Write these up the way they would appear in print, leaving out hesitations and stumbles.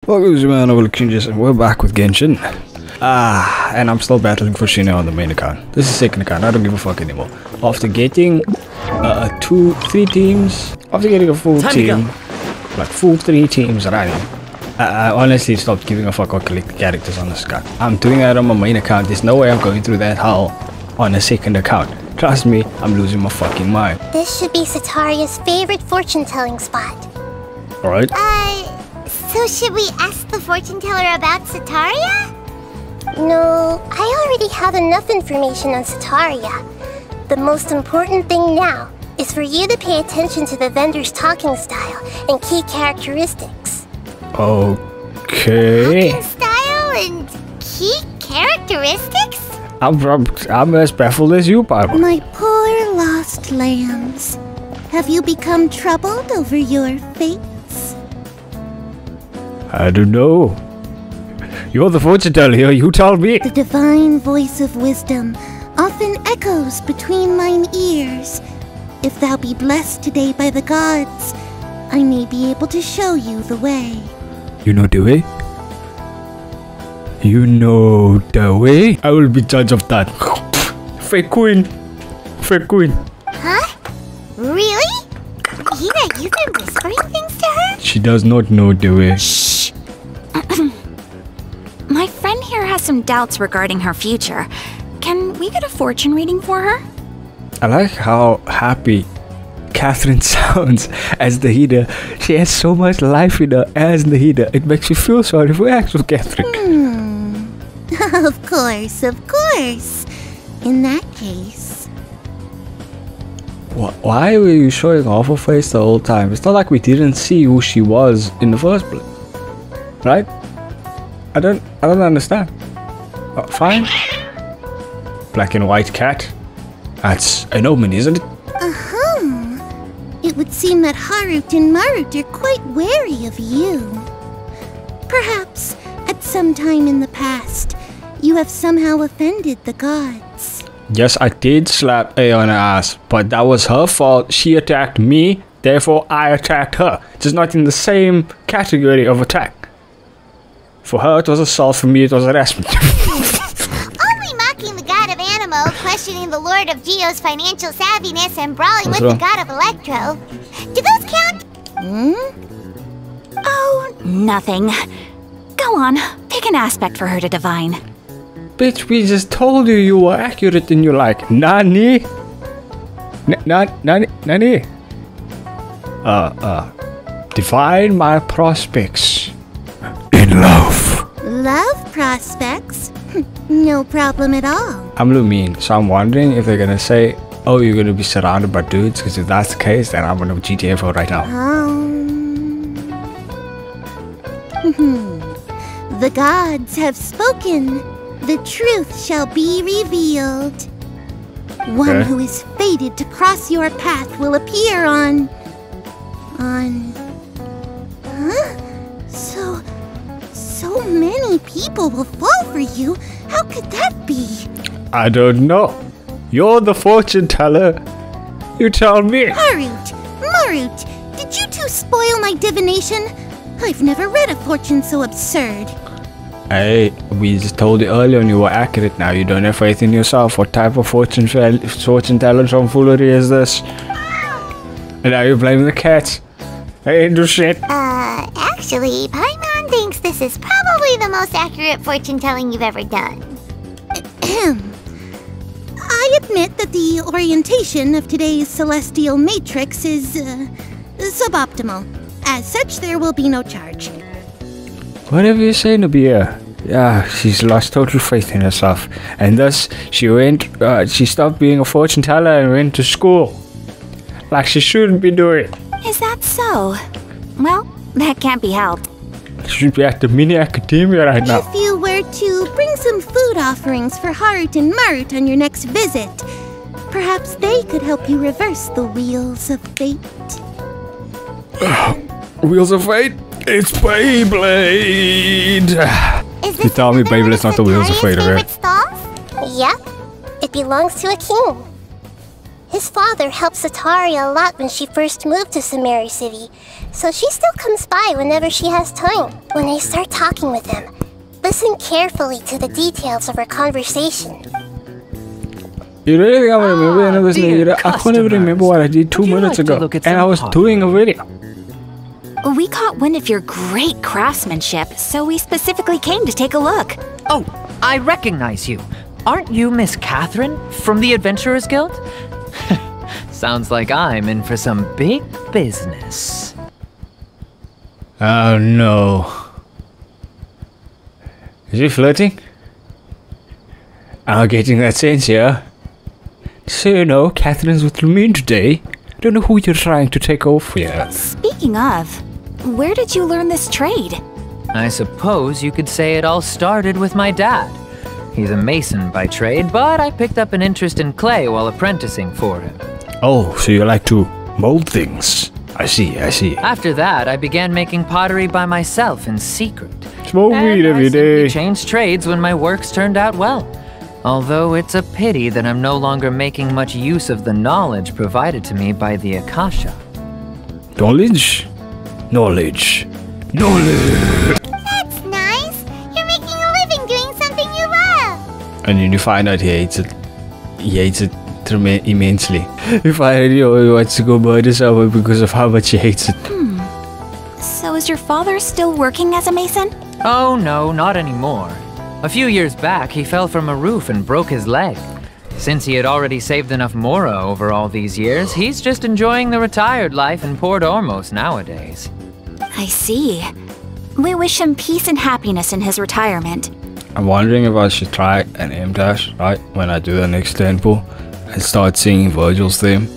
Welcome to man over Genshin, and we're back with Genshin. And I'm still battling for Shina on the main account. This is the second account, I don't give a fuck anymore. After getting 3 teams, after getting a full team, like full 3 teams running, I honestly stopped giving a fuck or collecting characters on this account. I'm doing that on my main account. There's no way I'm going through that hell on a second account. Trust me, I'm losing my fucking mind. This should be Sataria's favorite fortune-telling spot. Alright? So should we ask the fortune teller about Sataria? No, I already have enough information on Sataria. The most important thing now is for you to pay attention to the vendor's talking style and key characteristics. Okay. Talking style and key characteristics? I'm as baffled as you, Bible. My poor lost lambs. Have you become troubled over your fates? I don't know. You're the fortune teller here, you tell me. The divine voice of wisdom often echoes between mine ears. If thou be blessed today by the gods, I may be able to show you the way. You know the way? You know the way? I will be judge of that. Fake queen. Fake queen. Huh? Really? Hina, you've been whispering things to her? She does not know the way. Shh. My friend here has some doubts regarding her future. Can we get a fortune reading for her? I like how happy Catherine sounds as the healer. She has so much life in her as the healer. It makes me feel sorry for actual Catherine. Of course, of course. In that case... Why were you showing off her face the whole time? It's not like we didn't see who she was in the first place. Right? I don't understand. Fine. Black and white cat. That's an omen, isn't it? It would seem that Harut and Marut are quite wary of you. Perhaps, at some time in the past, you have somehow offended the gods. Yes, I did slap A on her ass, but that was her fault. She attacked me, therefore I attacked her. Just not in the same category of attack. For her, it was assault. For me, it was harassment. Only mocking the god of Animo, questioning the lord of Geo's financial savviness, and brawling with the god of Electro. Do those count? Oh, nothing. Go on, pick an aspect for her to divine. Bitch, we just told you were accurate and you're like, Nani? Nani? Divine my prospects. In love. Love prospects? No problem at all. I'm Lumine, so I'm wondering if they're gonna say, oh, you're gonna be surrounded by dudes, because if that's the case, then I'm gonna GTA for right now. The gods have spoken. The truth shall be revealed. One who is fated to cross your path will appear on... Huh? So many people will fall for you. How could that be? I don't know. You're the fortune teller. You tell me. Harut, Marut, did you two spoil my divination? I've never read a fortune so absurd. Hey, we just told you earlier and you were accurate. Now you don't have faith in yourself. What type of fortune teller tomfoolery is this? And now you're blaming the cats. I ain't do shit. Actually, Paimon thinks this is probably the most accurate fortune-telling you've ever done. I admit that the orientation of today's celestial matrix is, suboptimal. As such, there will be no charge. Whatever you say, Nabia. Yeah, she's lost total faith in herself. And thus, she stopped being a fortune teller and went to school. Like she shouldn't be doing. Is that so? Well, that can't be helped. She should be at the mini academia right now. If you were to bring some food offerings for Harut and Marut on your next visit, perhaps they could help you reverse the wheels of fate. Wheels of fate? It's Beyblade! Is this You tell me Beyblade's not the wheels of fate, right? Yep. It belongs to a king. His father helped Sataria a lot when she first moved to Samari City, so she still comes by whenever she has time. When I start talking with him, listen carefully to the details of our conversation. You really think I'm gonna remember any of this, Nita? I couldn't even remember what I did 2 minutes ago, and I was doing a video. We caught wind of your great craftsmanship, so we specifically came to take a look. Oh, I recognize you. Aren't you Miss Catherine from the Adventurers Guild? Sounds like I'm in for some big business. Oh no. Is he flirting? I'm getting that sense here. So you know, Catherine's with me today. I don't know who you're trying to take off here. Speaking of, where did you learn this trade? I suppose you could say it all started with my dad. He's a mason by trade, but I picked up an interest in clay while apprenticing for him. Oh, so you like to mold things. I see, I see. After that, I began making pottery by myself in secret. Smoke weed every day. I changed trades when my works turned out well. Although it's a pity that I'm no longer making much use of the knowledge provided to me by the Akasha. Knowledge? Knowledge. Knowledge! That's nice! You're making a living doing something you love! And then you find out he hates it. He hates it immensely. You find out he wants to go murder someone because of how much he hates it. So is your father still working as a mason? Oh no, not anymore. A few years back, he fell from a roof and broke his leg. Since he had already saved enough Mora over all these years, he's just enjoying the retired life in Port Ormos nowadays. I see. We wish him peace and happiness in his retirement. I'm wondering if I should try an M dash, right, when I do the next temple and start singing Virgil's theme.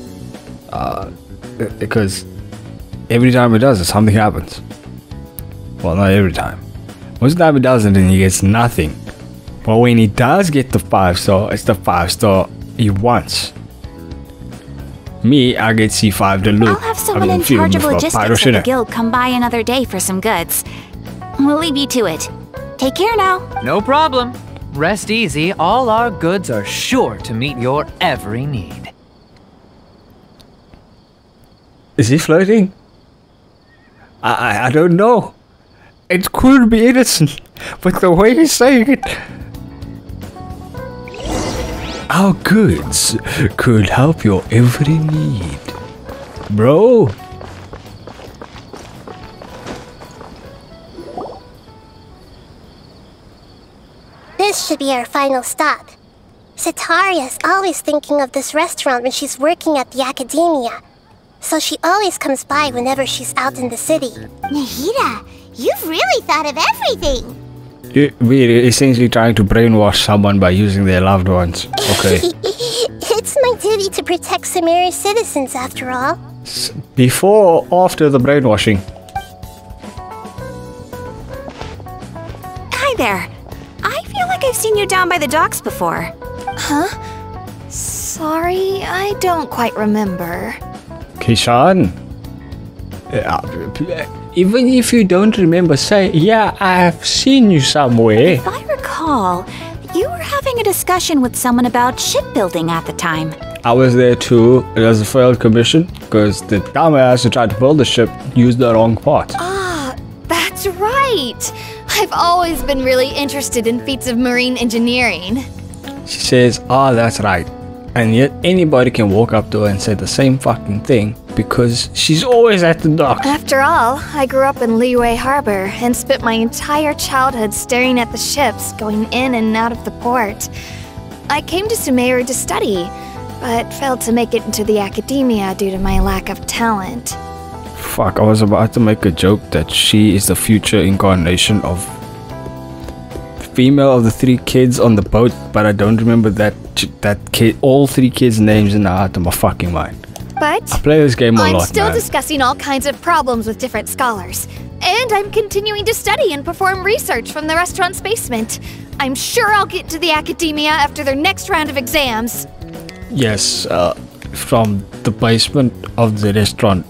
Because every time it does it, something happens. Well, not every time. Most of the time it doesn't and he gets nothing. But when he does get the 5-star, it's the 5-star he wants. Me, I get C5 to loot. I'll have someone in charge of logistics of the guild come by another day for some goods. We'll leave you to it. Take care now. No problem. Rest easy, all our goods are sure to meet your every need. Is he flirting? I don't know. It could be innocent, but the way he's saying it... Our goods could help your every need. Bro. This should be our final stop. Sitaria's always thinking of this restaurant when she's working at the academia, so she always comes by whenever she's out in the city. Nahida, you've really thought of everything! We're essentially trying to brainwash someone by using their loved ones. Okay. It's my duty to protect Samari's citizens, after all. Before or after the brainwashing? Hi there. I feel like I've seen you down by the docks before. Huh? Sorry, I don't quite remember. Kishan? Even if you don't remember, say, yeah, I've seen you somewhere. If I recall, you were having a discussion with someone about shipbuilding at the time. I was there too. It was a failed commission because the dumbass who tried to build the ship used the wrong part. Ah, that's right! I've always been really interested in feats of marine engineering. She says, oh, that's right. And yet anybody can walk up to her and say the same fucking thing because she's always at the docks. After all, I grew up in Liyue Harbor and spent my entire childhood staring at the ships going in and out of the port. I came to Sumeru to study, but failed to make it into the academia due to my lack of talent. Fuck, I was about to make a joke that she is the future incarnation of female of the 3 kids on the boat, but I don't remember that kid, all 3 kids' names in the heart of my fucking mind. But I play this game a lot, I'm still man. discussing all kinds of problems with different scholars. And I'm continuing to study and perform research from the restaurant's basement. I'm sure I'll get to the academia after their next round of exams. Yes, from the basement of the restaurant.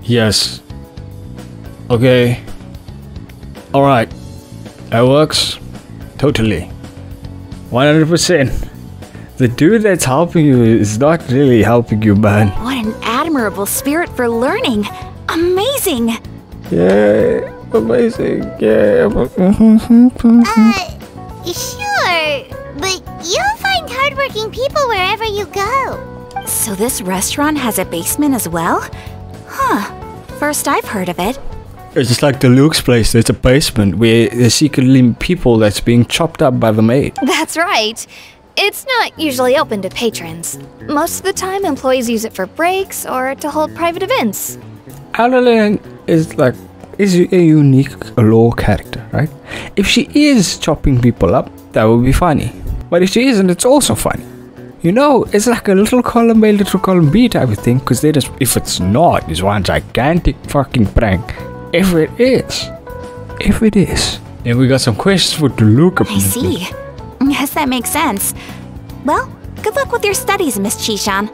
Yes. Okay. Alright. That works. Totally. 100%. The dude that's helping you is not really helping you, man. What an admirable spirit for learning. Amazing. Yeah, amazing. Yeah. Sure, but you'll find hardworking people wherever you go. So this restaurant has a basement as well? Huh. First I've heard of it. It's just like the Luke's place. There's a basement where there's secretly people that's being chopped up by the maid. That's right. It's not usually open to patrons. Most of the time, employees use it for breaks or to hold private events. Adeline is a unique law character, right? If she is chopping people up, that would be funny. But if she isn't, it's also funny. You know, it's like a little column A, little column B type of thing, because if it's not, it's one gigantic fucking prank. If it is. And we got some questions for the Luke. I see. Yes, that makes sense. Well, good luck with your studies, Miss Chishan.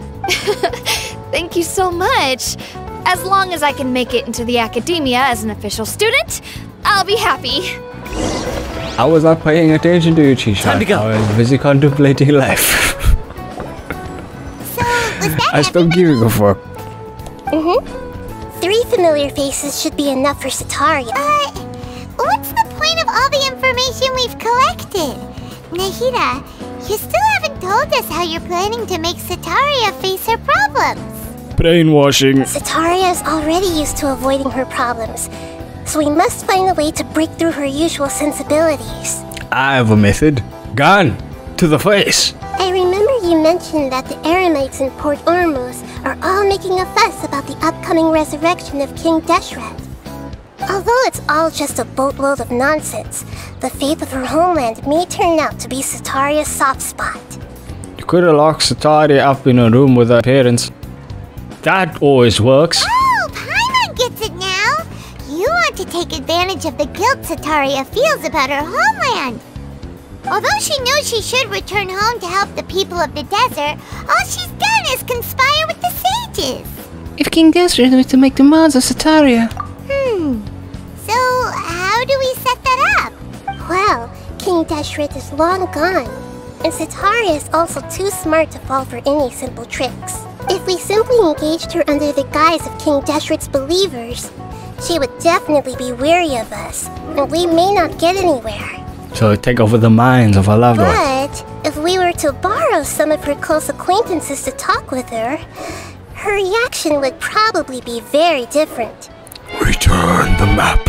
Thank you so much. As long as I can make it into the academia as an official student, I'll be happy. I was not paying attention to you, Chishan. Time to go. I was busy contemplating life. So, was that I stopped giving a fuck. 3 familiar faces should be enough for Sataria. What's the point of all the information we've collected? Nahida, you still haven't told us how you're planning to make Sataria face her problems. Brainwashing. Sataria is already used to avoiding her problems, so we must find a way to break through her usual sensibilities. I have a method. Gun to the face. I remember you mentioned that the Eremites in Port Ormuz are all making a fuss about the upcoming resurrection of King Deshret. Although it's all just a boatload of nonsense, the fate of her homeland may turn out to be Sataria's soft spot. You could have locked Sataria up in a room with her parents. That always works. Oh, Paimon gets it now! You want to take advantage of the guilt Sataria feels about her homeland. Although she knows she should return home to help the people of the desert, all she's done is conspire with the sages. If King Deshret were to make demands of Sataria. So, how do we set that up? Well, King Deshret is long gone, and Sataria is also too smart to fall for any simple tricks. If we simply engaged her under the guise of King Deshret's believers, she would definitely be wary of us, and we may not get anywhere. So take over the minds of her loved ones. But if we were to borrow some of her close acquaintances to talk with her, her reaction would probably be very different. Return the map.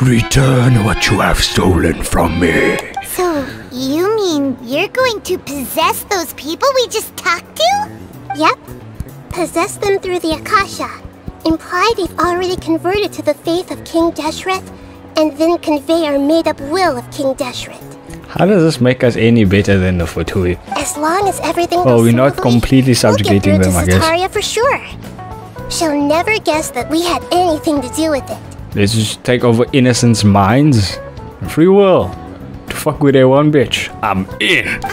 Return what you have stolen from me. So, you mean you're going to possess those people we just talked to? Yep. Possess them through the Akasha. Imply they've already converted to the faith of King Deshret, and then convey our made-up will of King Deshret. How does this make us any better than the Futui? As long as everything goes Well, we're not smoothly, completely subjugating we'll them, I get through to guess. Sataria for sure. She'll never guess that we had anything to do with it. Let's just take over innocents' minds. Free will. To fuck with a one bitch. I'm in. So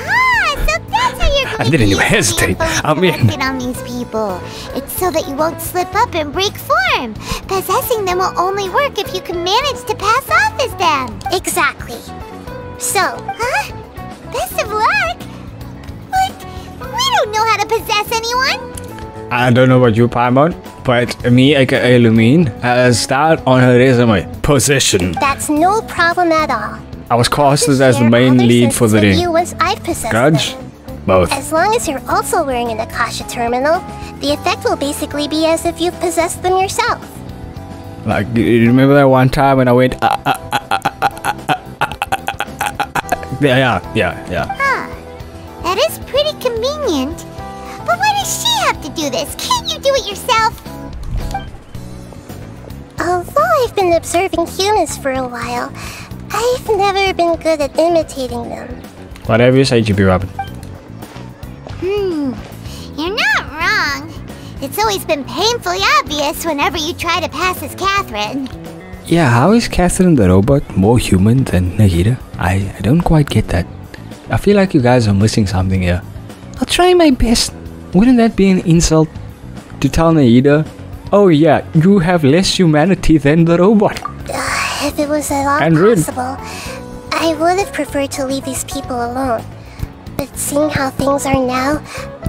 that's how you're going I didn't to even use the hesitate. info you I'm in. collected on these people. It's so that you won't slip up and break form. Possessing them will only work if you can manage to pass off as them. Exactly. So, best of luck. But we don't know how to possess anyone. I don't know about you, Paimon, but me, aka Lumine, has that on her resume. Possession. That's no problem at all. I was casted Just as the share main all their lead for the senses with ring. you once I've possessed Grudge? them. Both. As long as you're also wearing an Akasha terminal, the effect will basically be as if you've possessed them yourself. Like, you remember that one time when I went Yeah. That is pretty convenient. But why does she have to do this? Can't you do it yourself? Although I've been observing humans for a while, I've never been good at imitating them. Whatever you say, GP Robin. You're not wrong. It's always been painfully obvious whenever you try to pass as Catherine. Yeah, how is Catherine the robot more human than Nahida? I don't quite get that. I feel like you guys are missing something here. I'll try my best. Wouldn't that be an insult to tell Nahida, oh yeah, you have less humanity than the robot? If it was at all And rude. possible, I would have preferred to leave these people alone. But seeing how things are now,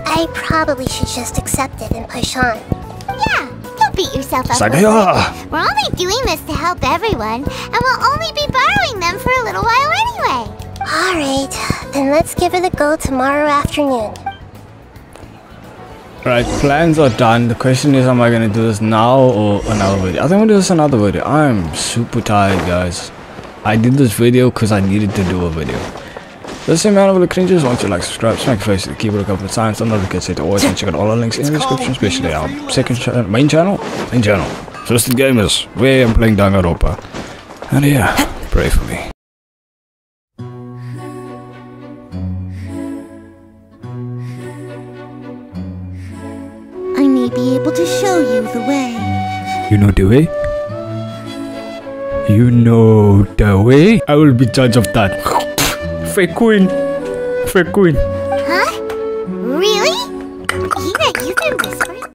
I probably should just accept it and push on. Yeah, don't beat yourself up. We're only doing this to help everyone, and we'll only be borrowing them for a little while anyway. Alright, then let's give it a go tomorrow afternoon. Right, plans are done. The question is, am I gonna do this now or another video? I think I'm gonna do this another video. I'm super tired, guys. I did this video because I needed to do a video. This is Man Over the Cringes. Once you like, subscribe, smack your face to the keyboard a couple of times. Don't forget to always check out all our links in the description, especially our main channel. Twisted Gamers, where I'm playing Danganronpa. And yeah, pray for me. I may be able to show you the way. You know the way? You know the way? I will be judge of that. Fake queen. Fake queen.